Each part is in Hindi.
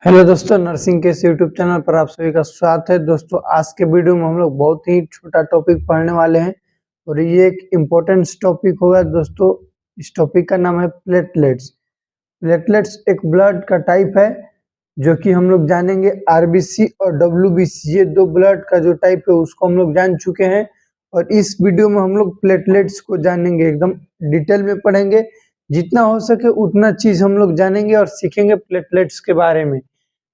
हेलो दोस्तों, नर्सिंग के इस यूट्यूब चैनल पर आप सभी का स्वागत है। दोस्तों, आज के वीडियो में हम लोग बहुत ही छोटा टॉपिक पढ़ने वाले हैं और ये एक इम्पोर्टेंट टॉपिक होगा। दोस्तों, इस टॉपिक का नाम है प्लेटलेट्स। प्लेटलेट्स एक ब्लड का टाइप है जो कि हम लोग जानेंगे। आरबीसी और डब्ल्यूबीसी, ये दो ब्लड का जो टाइप है उसको हम लोग जान चुके हैं और इस वीडियो में हम लोग प्लेटलेट्स को जानेंगे, एकदम डिटेल में पढ़ेंगे। जितना हो सके उतना चीज हम लोग जानेंगे और सीखेंगे प्लेटलेट्स के बारे में।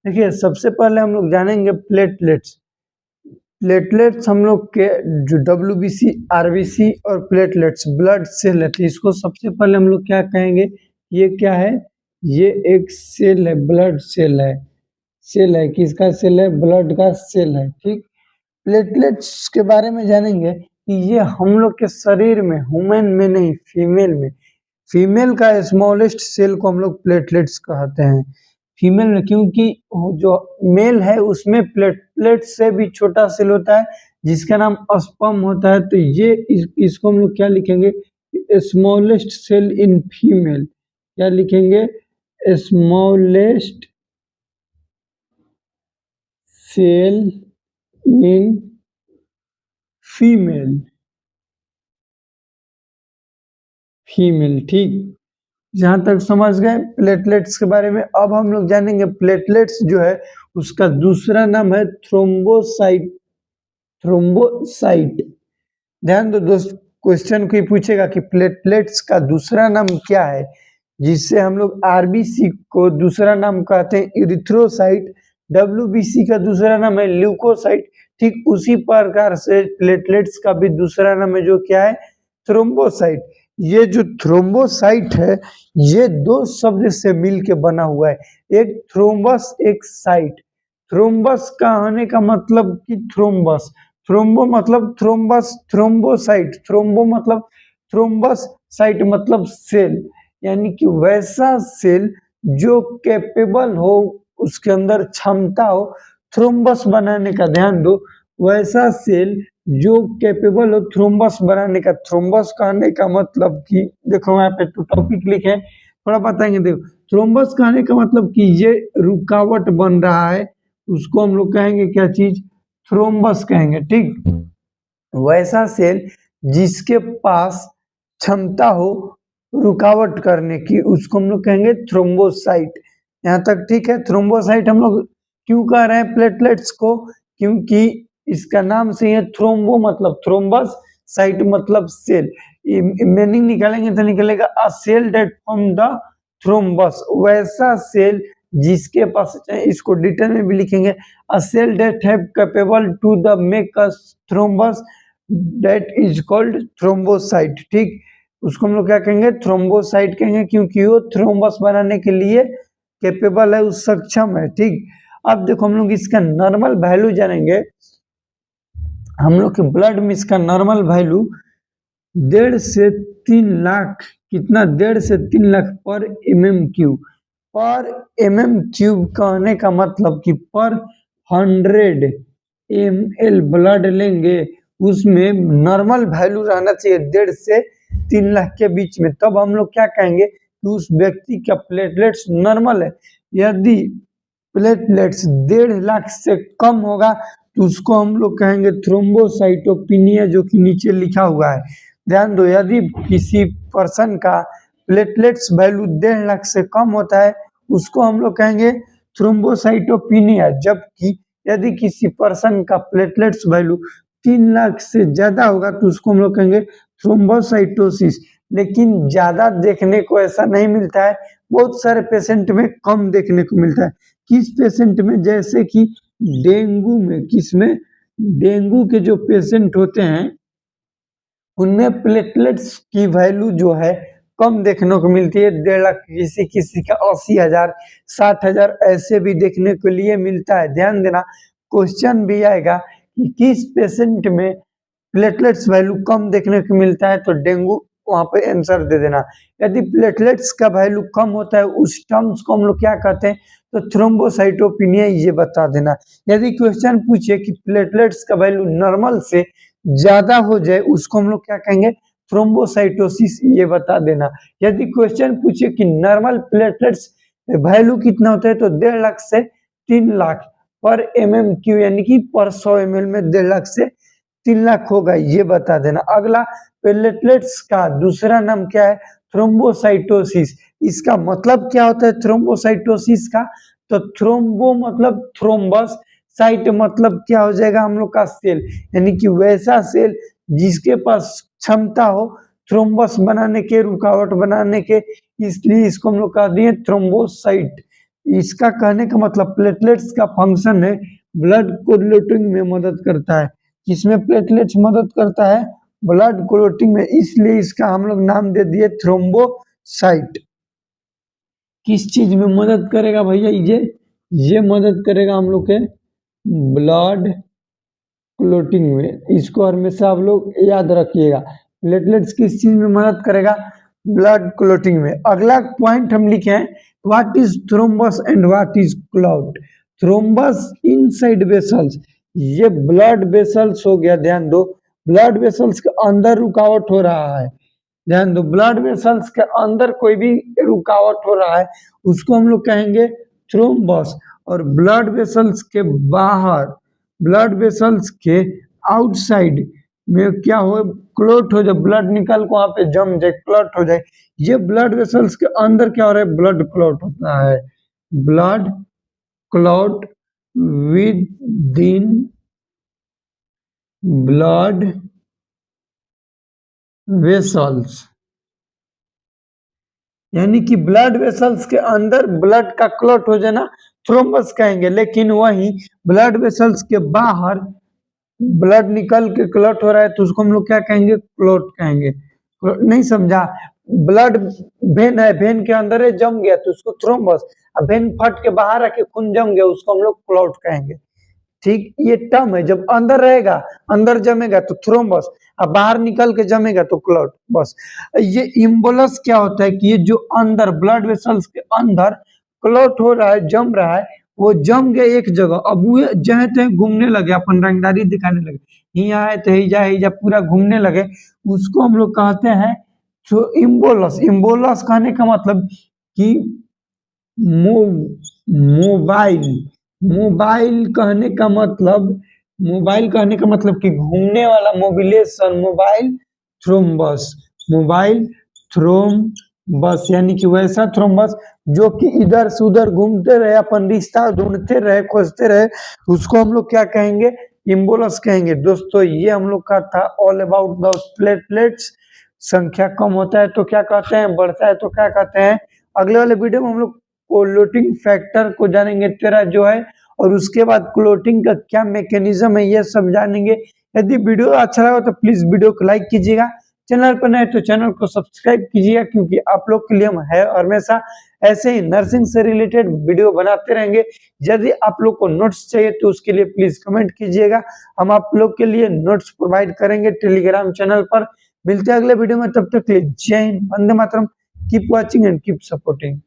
देखिए, सबसे पहले हम लोग जानेंगे प्लेटलेट्स। प्लेटलेट्स हम लोग के जो डब्ल्यूबीसी, आरबीसी और प्लेटलेट्स ब्लड सेल है, तो इसको सबसे पहले हम लोग क्या कहेंगे, ये क्या है, ये एक सेल है, ब्लड सेल है। सेल है, किसका सेल है? ब्लड का सेल है। ठीक, प्लेटलेट्स के बारे में जानेंगे कि ये हम लोग के शरीर में, ह्यूमन में नहीं, फीमेल में, फीमेल का स्मॉलेस्ट सेल को हम लोग प्लेटलेट्स कहते हैं। फीमेल में, क्योंकि जो मेल है उसमें प्लेटलेट से भी छोटा सेल होता है जिसका नाम स्पर्म होता है। तो ये इसको हम लोग क्या लिखेंगे? Smallest cell in female. क्या लिखेंगे? Smallest cell in female. Female, ठीक। जहां तक समझ गए प्लेटलेट्स के बारे में। अब हम लोग जानेंगे प्लेटलेट्स जो है उसका दूसरा नाम है थ्रोम्बोसाइट। थ्रोम्बोसाइट, ध्यान दो दोस्त, क्वेश्चन कोई पूछेगा कि प्लेटलेट्स का दूसरा नाम क्या है, जिससे हम लोग आरबीसी को दूसरा नाम कहते हैं इरिथ्रोसाइट, डब्ल्यूबीसी का दूसरा नाम है ल्यूकोसाइट। ठीक उसी प्रकार से प्लेटलेट्स का भी दूसरा नाम है जो क्या है? थ्रोम्बोसाइट। ये जो थ्रोम्बोसाइट है ये दो शब्द से मिल के बना हुआ है, एक थ्रोम्बस, एक साइट। थ्रोम्बस का आने का मतलब कि थ्रोम्बस, थ्रोम्बो मतलब थ्रोम्बस, थ्रोम्बोसाइट, थ्रोम्बो मतलब थ्रोम्बस, साइट मतलब सेल, यानी कि वैसा सेल जो कैपेबल हो, उसके अंदर क्षमता हो थ्रोम्बस बनाने का। ध्यान दो, वैसा सेल जो कैपेबल हो थ्रोम्बस बनाने का। थ्रोम्बस कहने का मतलब कि देखो यहाँ पे तो टॉपिक लिखे हैं, थोड़ा बताएंगे। देखो, थ्रोम्बस कहने का मतलब कि ये रुकावट बन रहा है, उसको हम लोग कहेंगे क्या चीज? थ्रोम्बस कहेंगे। ठीक, वैसा सेल जिसके पास क्षमता हो रुकावट करने की, उसको हम लोग कहेंगे थ्रोम्बोसाइट। यहाँ तक ठीक है। थ्रोम्बोसाइट हम लोग क्यों कह रहे हैं प्लेटलेट्स को? क्योंकि इसका नाम से है, थ्रोम्बो मतलब थ्रोम्बस, साइट मतलब सेल। मीनिंग निकालेंगे तो निकलेगा a cell that form the thrombus. वैसा सेल जिसके पास, इसको डिटेल में भी लिखेंगे, a cell that have capable to the make a thrombus that is called thrombocyte. ठीक, उसको हम लोग क्या कहेंगे? थ्रोम्बोसाइट कहेंगे, क्योंकि वो थ्रोम्बस बनाने के लिए कैपेबल है, उस सक्षम है। ठीक, अब देखो हम लोग इसका नॉर्मल वैल्यू जानेंगे। हम लोग के ब्लड में इसका नॉर्मल वैल्यू 1.5 से 3 लाख, कितना? 1.5 से 3 लाख पर MM³ पर MM³ कहने का मतलब कि पर 100 ml ब्लड लेंगे उसमें नॉर्मल वैल्यू रहना चाहिए 1.5 से 3 लाख के बीच में, तब हम लोग क्या कहेंगे कि उस व्यक्ति का प्लेटलेट्स नॉर्मल है। यदि प्लेटलेट्स 1.5 लाख से कम होगा तो उसको हम लोग कहेंगे थ्रोम्बोसाइटोपिनिया, जो कि नीचे लिखा हुआ है। ध्यान दो, यदि किसी पर्सन का प्लेटलेट्स वैल्यू 1.5 लाख से कम होता है उसको हम लोग कहेंगे थ्रोम्बोसाइटोपिनिया, जबकि यदि किसी पर्सन का प्लेटलेट्स वैल्यू 3 लाख से ज्यादा होगा तो उसको हम लोग कहेंगे थ्रोम्बोसाइटोसिस। लेकिन ज्यादा देखने को ऐसा नहीं मिलता है, बहुत सारे पेशेंट में कम देखने को मिलता है। किस पेशेंट में? जैसे कि डेंगू में। किसमें? डेंगू के जो पेशेंट होते हैं उनमें प्लेटलेट्स की वैल्यू जो है कम देखने को मिलती है। 1.5 लाख, किसी किसी का 80,000, 60,000 ऐसे भी देखने के लिए मिलता है। ध्यान देना, क्वेश्चन भी आएगा कि किस पेशेंट में प्लेटलेट्स वैल्यू कम देखने को मिलता है, तो डेंगू, वहां पे आंसर दे देना। यदि प्लेटलेट्स का वैल्यू कम होता है उस टर्म्स को हम लोग क्या कहते हैं, तो थ्रोम्बोसाइटोपिनिया, ये बता देना। यदि क्वेश्चन पूछे कि प्लेटलेट्स का वैल्यू नॉर्मल से ज्यादा हो जाए उसको हम लोग क्या कहेंगे? थ्रोम्बोसाइटोसिस, ये बता देना। यदि क्वेश्चन पूछे कि नॉर्मल प्लेटलेट्स वैल्यू कितना होता है तो 1.5 लाख से 3 लाख पर MMQ, यानी कि पर 100 ml में 1.5 लाख से 3 लाख होगा, ये बता देना। अगला, प्लेटलेट्स का दूसरा नाम क्या है? थ्रोम्बोसाइटोसिस। इसका मतलब क्या होता है थ्रोम्बोसाइटोसिस का? तो थ्रोम्बो मतलब थ्रोम्बस, साइट मतलब क्या हो जाएगा हम लोग का सेल, यानी कि वैसा सेल जिसके पास क्षमता हो थ्रोम्बस बनाने के, रुकावट बनाने के, इसलिए इसको हम लोग कह दिए थ्रोम्बोसाइट। इसका कहने का मतलब प्लेटलेट्स का फंक्शन है ब्लड क्लोटिंग में मदद करता है। किसमें प्लेटलेट्स मदद करता है? ब्लड क्लोटिंग में, इसलिए इसका हम लोग नाम दे दिए थ्रोम्बोसाइट। किस चीज में मदद करेगा भैया? ये मदद करेगा हम लोग के ब्लड क्लोटिंग में। इसको हमेशा आप लोग याद रखिएगा। प्लेटलेट्स किस चीज में मदद करेगा? ब्लड क्लोटिंग में। अगला पॉइंट हम लिखे हैं, what is thrombus and what is clot. Thrombus inside vessels, ये ब्लड वेसल्स हो गया, ध्यान दो, ब्लड वेसल्स के अंदर रुकावट हो रहा है, ध्यान दो, ब्लड वेसल्स के अंदर कोई भी रुकावट हो रहा है उसको हम लोग कहेंगे थ्रोम्बस। और ब्लड वेसल्स के बाहर, ब्लड वेसल्स के आउटसाइड में क्या हो, क्लॉट हो जाए, ब्लड निकल को वहां पे जम जाए, क्लॉट हो जाए। ये ब्लड वेसल्स के अंदर क्या हो रहा है? ब्लड क्लॉट होता है, blood clot with in blood vessels, यानी कि ब्लड वेसल्स के अंदर ब्लड का क्लॉट हो जाना थ्रोम्बस कहेंगे। लेकिन वही ब्लड वेसल्स के बाहर ब्लड निकल के क्लॉट हो रहा है तो उसको हम लोग क्या कहेंगे? क्लॉट कहेंगे। नहीं समझा? ब्लड वेन है, वेन के अंदर है, जम गया तो उसको थ्रोम्बस, अब वेन फट के बाहर आके खून जम गया उसको हम लोग क्लॉट कहेंगे। ठीक, ये टर्म है, जब अंदर रहेगा, अंदर जमेगा तो थ्रोम्बस, अब बाहर निकल के जमेगा तो क्लॉट, बस। ये इम्बोलस क्या होता है कि ये जो अंदर ब्लड वेसल्स के अंदर क्लॉट हो रहा है, जम रहा है, वो जम गए एक जगह, अब वो जहे तहे घूमने लगे, अपन रंगदारी दिखाने लगे, यहाँ है तो हिजा पूरा घूमने लगे, उसको हम लोग कहते हैं तो इम्बोलस। इम्बोलस कहने का मतलब कि मोबाइल, मोबाइल कहने का मतलब, मोबाइल कहने का मतलब कि घूमने वाला, मोबिलेशन, मोबाइल थ्रोम्बस, मोबाइल थ्रोम्बस, यानी कि वैसा थ्रोम्बस जो कि इधर से उधर घूमते रहे, अपन रिश्ता ढूंढते रहे, खोजते रहे, उसको हम लोग क्या कहेंगे? इम्बोलस कहेंगे। दोस्तों ये हम लोग का था ऑल अबाउट द प्लेटलेट्स। संख्या कम होता है तो क्या कहते हैं? बढ़ता है तो क्या कहते हैं? अगले वाले वीडियो में हम लोग क्लोटिंग फैक्टर को जानेंगे, तेरा जो है, और उसके बाद क्लोटिंग का क्या मैकेनिज्म है ये सब जानेंगे। यदि वीडियो अच्छा लगा तो प्लीज वीडियो को लाइक कीजिएगा, चैनल पर नए तो चैनल को सब्सक्राइब कीजिएगा, क्योंकि आप लोग के लिए हम है और हमेशा ऐसे ही नर्सिंग से रिलेटेड वीडियो बनाते रहेंगे। यदि आप लोग को नोट्स चाहिए तो उसके लिए प्लीज कमेंट कीजिएगा, हम आप लोग के लिए नोट्स प्रोवाइड करेंगे टेलीग्राम चैनल पर। मिलते हैं अगले वीडियो में, तब तक के लिए जय हिंद, वंदे मातरम, keep watching and keep supporting.